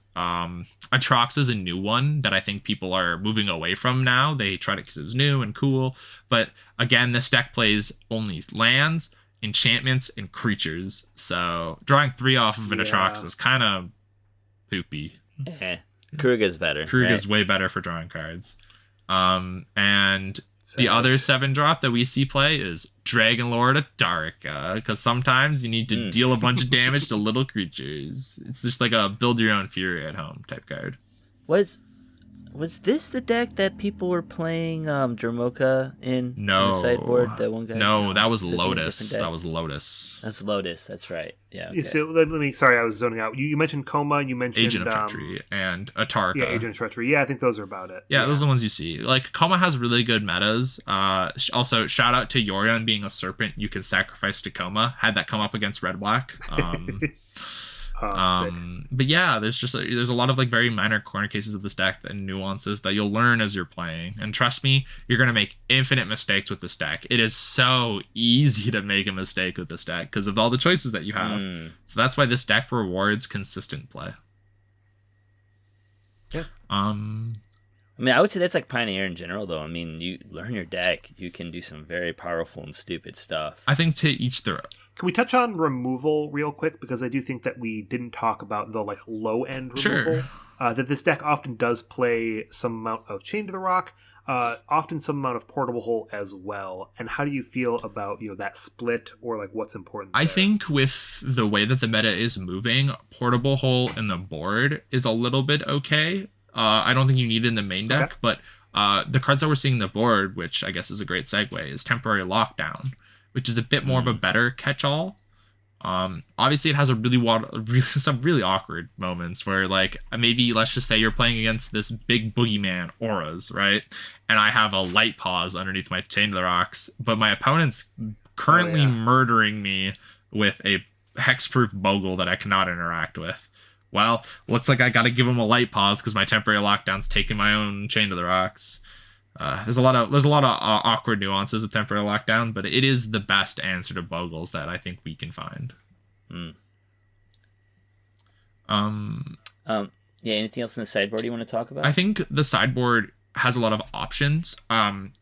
Atrox is a new one that I think people are moving away from now. They tried it because it was new and cool, but again, this deck plays only lands, enchantments, and creatures, so drawing 3 off of an Atrox is kind of poopy. Kruga's better. Kruga's way better for drawing cards. And the other 7-drop that we see play is Dragon Lord Atarika, because sometimes you need to deal a bunch of damage to little creatures. It's just like a build your own fury at home type card. Was this the deck that people were playing Dromoka in No. the sideboard? That one guy? No, that was Lotus. That was Lotus. That's Lotus. That's right. Yeah. Okay. So let me. Sorry, I was zoning out. You mentioned Coma. You mentioned Agent of Treachery and Atarka. Yeah, Agent of Treachery. Yeah, I think those are about it. Yeah, those are the ones you see. Like, Coma has really good metas. Also, shout out to Yorion being a serpent you can sacrifice to Coma. Had that come up against Red Black. But yeah, there's a lot of like very minor corner cases of this deck and nuances that you'll learn as you're playing. And trust me, you're gonna make infinite mistakes with this deck. It is so easy to make a mistake with this deck because of all the choices that you have. So that's why this deck rewards consistent play. Yeah. I mean, I would say that's like Pioneer in general, though. I mean, you learn your deck, you can do some very powerful and stupid stuff. I think to each their own. Can we touch on removal real quick? Because I do think that we didn't talk about the like low end removal. Sure. That this deck often does play some amount of Chain to the Rock, often some amount of Portable Hole as well. And how do you feel about that split or like what's important there? I think with the way that the meta is moving, Portable Hole in the board is a little bit okay. I don't think you need it in the main deck, but the cards that we're seeing in the board, which I guess is a great segue, is Temporary Lockdown, which is a bit more of a better catch-all. Obviously, it has some really awkward moments where, like, maybe let's just say you're playing against this big boogeyman auras, right? And I have a light pause underneath my Chain to the Rocks, but my opponent's currently murdering me with a hexproof Bogle that I cannot interact with. Well, looks like I got to give him a light pause because my Temporary Lockdown's taking my own Chain to the Rocks. There's a lot of awkward nuances with Temporary Lockdown, but it is the best answer to Bogles that I think we can find. Yeah. Anything else in the sideboard you want to talk about? I think the sideboard has a lot of options.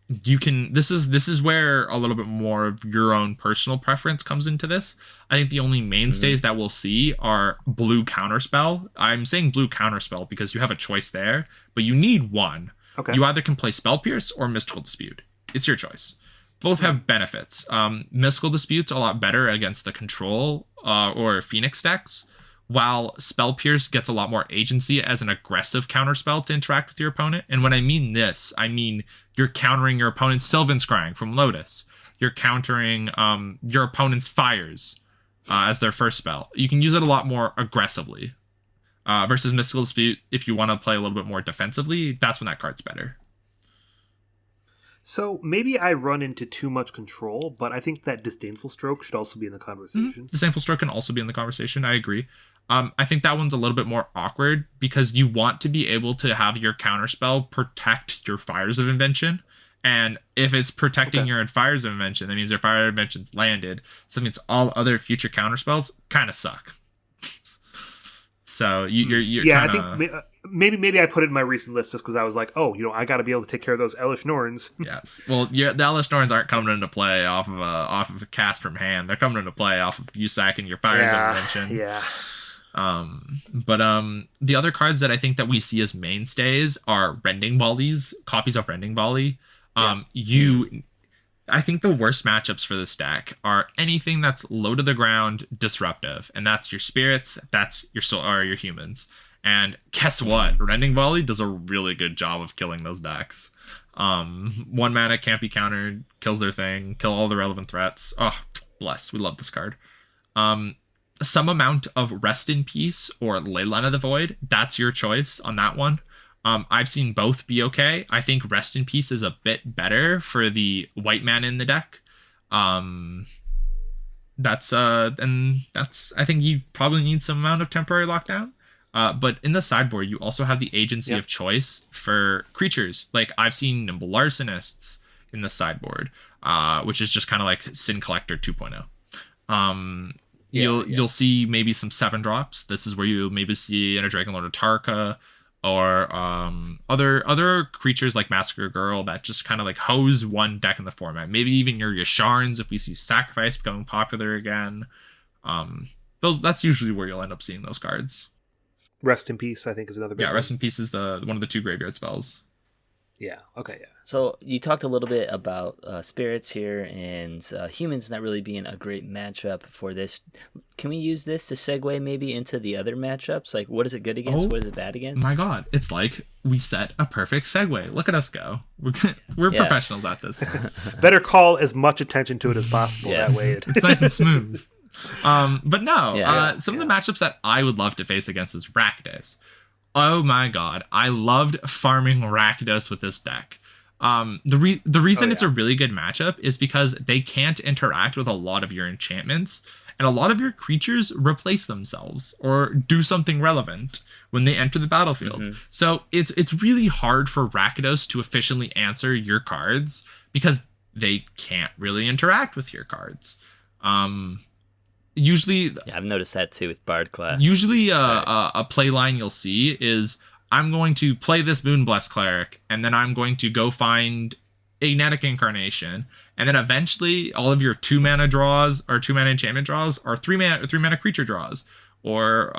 This is where a little bit more of your own personal preference comes into this. I think the only mainstays that we'll see are blue counterspell. I'm saying blue counterspell because you have a choice there, but you need one. Okay. You either can play Spell Pierce or Mystical Dispute. It's your choice. Both have benefits. Mystical Dispute's a lot better against the Control or Phoenix decks, while Spell Pierce gets a lot more agency as an aggressive counterspell to interact with your opponent. And when I mean this, I mean you're countering your opponent's Sylvan Scrying from Lotus. You're countering your opponent's Fires as their first spell. You can use it a lot more aggressively. Versus Mystical Dispute, if you want to play a little bit more defensively, that's when that card's better. So maybe I run into too much control, but I think that Disdainful Stroke should also be in the conversation. Disdainful Stroke can also be in the conversation. I agree. I think that one's a little bit more awkward because you want to be able to have your counterspell protect your Fires of Invention. And if it's protecting your Fires of Invention, that means your Fire of Invention's landed. So that means all other future counterspells kind of suck. So you're yeah, kinda... I think maybe I put it in my recent list just because I was like, I got to be able to take care of those Elish Norns. Yes, well, the Elish Norns aren't coming into play off of a cast from hand. They're coming into play off of you sacking your Fires of Invention. Yeah. But the other cards that I think that we see as mainstays are Rending Volleys, copies of Rending Volley. I think the worst matchups for this deck are anything that's low to the ground disruptive, and that's your spirits, that's your soul, or your humans. And guess what? Rending Volley does a really good job of killing those decks. 1 mana can't be countered, kills their thing, kill all the relevant threats. Oh, bless. We love this card. Some amount of Rest in Peace or Leyline of the Void, that's your choice on that one. I've seen both be okay. I think Rest in Peace is a bit better for the white man in the deck. I think you probably need some amount of Temporary Lockdown. But in the sideboard, you also have the agency of choice for creatures. Like I've seen Nimble Larcenists in the sideboard, which is just kind of like Sin Collector 2.0. You'll see maybe some 7-drops. This is where you maybe see a Dragon Lord Atarka, or other creatures like Massacre Girl that just kind of like hose one deck in the format. Maybe even your Yasharns if we see Sacrifice becoming popular again. That's usually where you'll end up seeing those cards. Rest in Peace, I think, is another big one. Rest in Peace is one of the 2 graveyard spells. Yeah. Okay. Yeah. So you talked a little bit about spirits here and humans not really being a great matchup for this. Can we use this to segue maybe into the other matchups? Like, what is it good against? What is it bad against? My God, it's like we set a perfect segue. Look at us go. We're professionals at this. Better call as much attention to it as possible. That way, it's nice and smooth. But no, some of the matchups that I would love to face against is Rakdos. Oh my God, I loved farming Rakdos with this deck. The reason it's a really good matchup is because they can't interact with a lot of your enchantments, and a lot of your creatures replace themselves or do something relevant when they enter the battlefield. Mm-hmm. So it's really hard for Rakdos to efficiently answer your cards because they can't really interact with your cards. Usually, I've noticed that too with Bard class. Usually, a play line you'll see is I'm going to play this Moonblessed Cleric, and then I'm going to go find Enigmatic Incarnation, and then eventually all of your 2-mana draws or 2-mana enchantment draws are 3-mana creature draws, or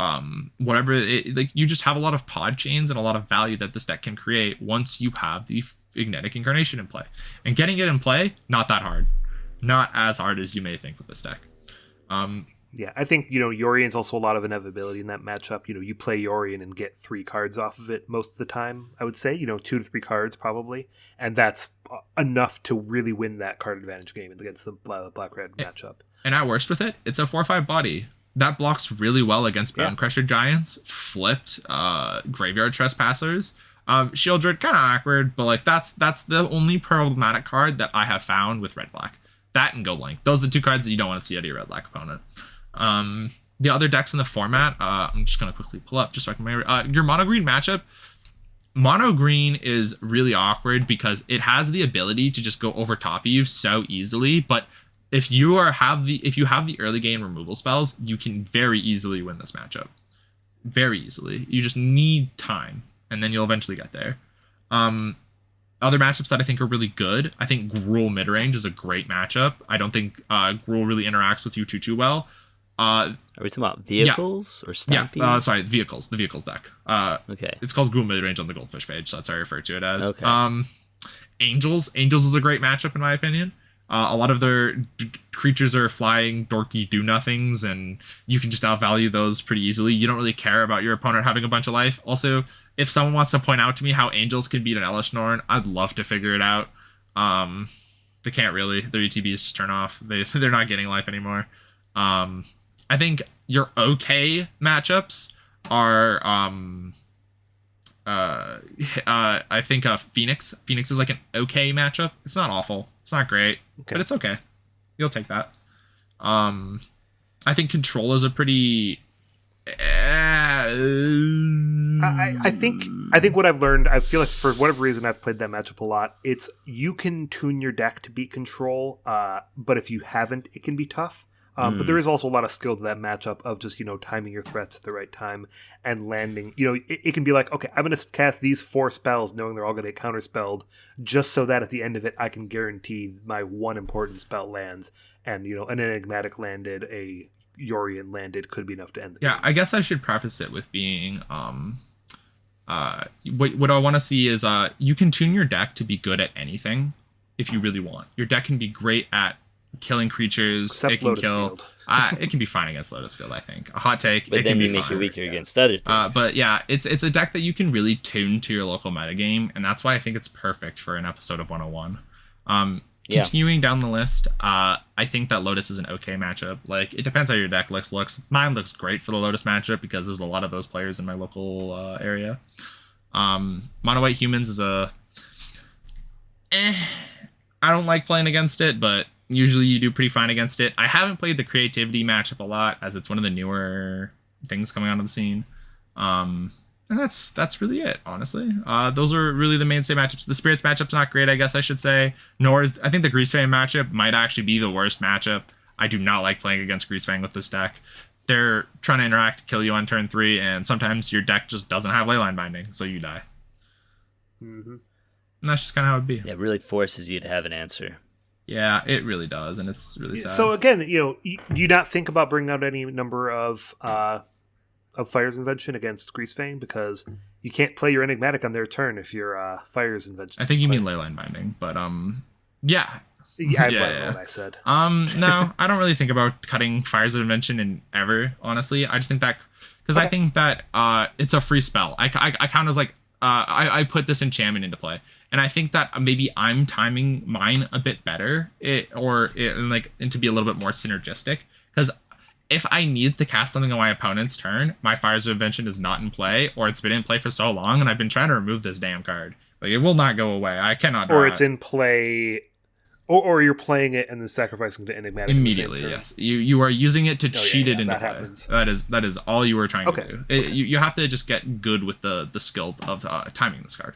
whatever. Like you just have a lot of pod chains and a lot of value that this deck can create once you have the Enigmatic Incarnation in play. And getting it in play, not that hard, not as hard as you may think with this deck. Yeah, I think, Yorian's also a lot of inevitability in that matchup. You play Yorian and get 3 cards off of it most of the time, I would say. 2 to 3 cards probably. And that's enough to really win that card advantage game against the black-red matchup. And at worst with it, it's a 4/5 body. That blocks really well against Bone Crusher Giants, flipped Graveyard Trespassers. Shield Druid, kind of awkward, but like that's the only problematic card that I have found with red-black. That and Go Link. Those are the 2 cards that you don't want to see out of your red-black opponent. The other decks in the format, I'm just going to quickly pull up just so I can remember. Your mono green matchup, mono green is really awkward because it has the ability to just go over top of you so easily. But if you have the early game removal spells, you can very easily win this matchup. Very easily. You just need time, and then you'll eventually get there. Other matchups that I think are really good, I think Gruul midrange is a great matchup. I don't think Gruul really interacts with you too well. Are we talking about vehicles or Stampede? Yeah, sorry, vehicles. The vehicles deck. Okay. It's called Gruul midrange on the Goldfish page, so that's how I refer to it as. Okay. Angels is a great matchup in my opinion. A lot of their creatures are flying dorky do-nothings, and you can just outvalue those pretty easily. You don't really care about your opponent having a bunch of life. Also, if someone wants to point out to me how Angels can beat an Elesh Norn, I'd love to figure it out. They can't really. Their ETBs just turn off. They're not getting life anymore. I think your okay matchups are I think Phoenix. Phoenix is like an okay matchup. It's not awful. It's not great, but it's okay. You'll take that. I think Control is a pretty. I think what I've learned, I feel like for whatever reason I've played that matchup a lot. It's you can tune your deck to beat Control, but if you haven't, it can be tough. But there is also a lot of skill to that matchup of just, timing your threats at the right time and landing. It can be like, okay, I'm going to cast these 4 spells knowing they're all going to get counterspelled just so that at the end of it, I can guarantee my one important spell lands. And, an Enigmatic landed, a Yorian landed could be enough to end the game. I guess I should preface it with being, what I want to see is you can tune your deck to be good at anything if you really want. Your deck can be great at killing creatures. Except it can Lotus kill. Field. It can be fine against Lotus Field, I think. A hot take. But it then can you be make fine. it weaker against other things. But yeah, it's a deck that you can really tune to your local metagame, and that's why I think it's perfect for an episode of 101. Continuing down the list, I think that Lotus is an okay matchup. Like, it depends how your deck looks. Mine looks great for the Lotus matchup because there's a lot of those players in my local area. Mono White Humans is a. I don't like playing against it, but usually you do pretty fine against it. I haven't played the creativity matchup a lot, as it's one of the newer things coming onto the scene. And that's really it, honestly. Those are really the mainstay matchups. The Spirits matchup's not great, I guess I should say. Nor is I think the Greasefang matchup might actually be the worst matchup. I do not like playing against Greasefang with this deck. They're trying to interact, kill you on turn 3, and sometimes your deck just doesn't have Leyline Binding, so you die. Mm-hmm. And that's just kind of how it'd be. Yeah, it really forces you to have an answer. Yeah, it really does, and it's really sad. So again, do you not think about bringing out any number of Fires of Invention against Greasefang? Because you can't play your Enigmatic on their turn if you're Fires Invention. I think you mean Leyline Binding, but yeah. Yeah, what I said. No, I don't really think about cutting Fires of Invention in ever, honestly. I just think that because I think that it's a free spell. I count as like I put this enchantment into play, and I think that maybe I'm timing mine a bit better, and to be a little bit more synergistic. Because if I need to cast something on my opponent's turn, my Fires of Invention is not in play, or it's been in play for so long, and I've been trying to remove this damn card. Like, it will not go away. I cannot. Or it's in play, or you're playing it and then sacrificing to Enigmatic immediately. Yes, you are using it to cheat it into that play. Happens. That is all you were trying to do. You have to just get good with the skill of timing this card.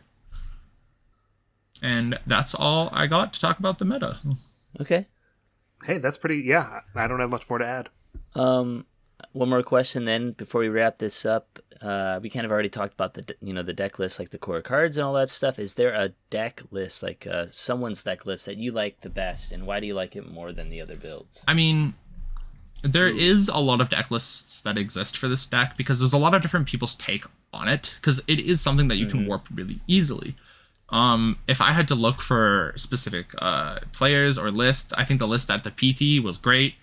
And that's all I got to talk about the meta. Okay. Hey, that's pretty. Yeah, I don't have much more to add. One more question then before we wrap this up. We kind of already talked about the deck list, like the core cards and all that stuff. Is there a deck list, like someone's deck list that you like the best, and why do you like it more than the other builds? I mean, there is a lot of deck lists that exist for this deck because there's a lot of different people's take on it, because it is something that you can warp really easily. If I had to look for specific players or lists, I think the list at the PT was great.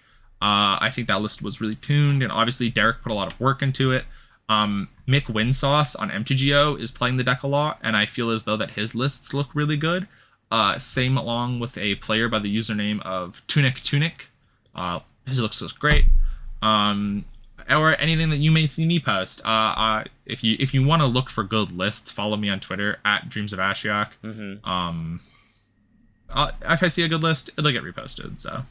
I think that list was really tuned, and obviously Derek put a lot of work into it. Mick Winsauce on MTGO is playing the deck a lot, and I feel as though that his lists look really good. Same along with a player by the username of Tunic. His looks look great. Or anything that you may see me post. If you want to look for good lists, follow me on Twitter at Dreams of Ashiok. If I see a good list, it'll get reposted. So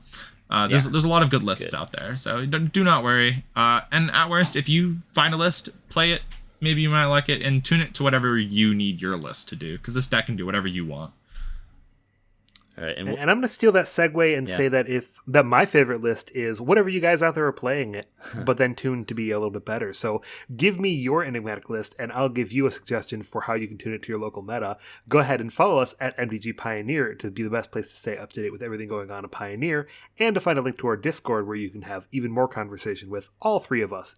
there's a lot of good lists out there. So do not worry. And at worst, if you find a list, play it. Maybe you might like it, and tune it to whatever you need your list to do, because this deck can do whatever you want. All right, and I'm going to steal that segue and say that my favorite list is whatever you guys out there are playing it, but then tuned to be a little bit better. So give me your Enigmatic list, and I'll give you a suggestion for how you can tune it to your local meta. Go ahead and follow us at MTG Pioneer to be the best place to stay up to date with everything going on in Pioneer, and to find a link to our Discord where you can have even more conversation with all three of us.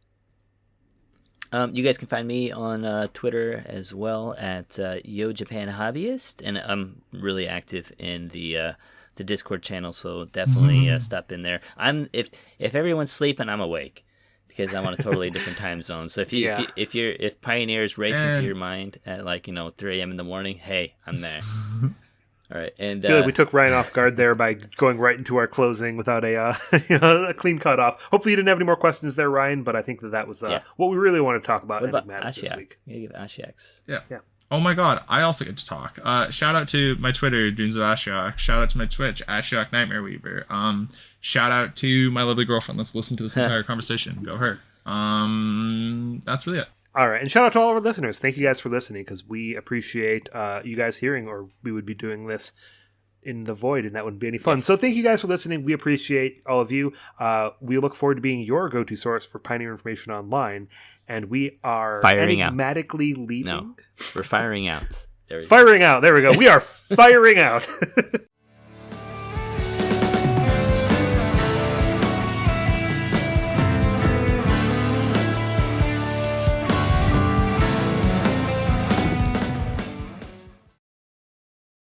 You guys can find me on Twitter as well at YoJapanHobbyist, and I'm really active in the Discord channel, so definitely stop in there. If everyone's sleeping, I'm awake because I'm on a totally different time zone. So if Pioneer is racing through your mind at 3 a.m. in the morning, hey, I'm there. All right, and I feel like we took Ryan off guard there by going right into our closing without a clean cut off. Hopefully you didn't have any more questions there, Ryan, but I think that was what we really want to talk about in Enigmatic this week. You give Ashiok's. Yeah. Oh my god, I also get to talk. Shout out to my Twitter, Dreams of Ashiok. Shout out to my Twitch, Ashiok Nightmare Weaver. Shout out to my lovely girlfriend. Let's listen to this entire conversation. Go her. That's really it. All right, and shout out to all of our listeners. Thank you guys for listening, because we appreciate you guys hearing, or we would be doing this in the void, and that wouldn't be any fun. So thank you guys for listening. We appreciate all of you. We look forward to being your go-to source for Pioneer information online, and we are enigmatically leaving. No, we're firing out. Firing out. There we go. We are firing out.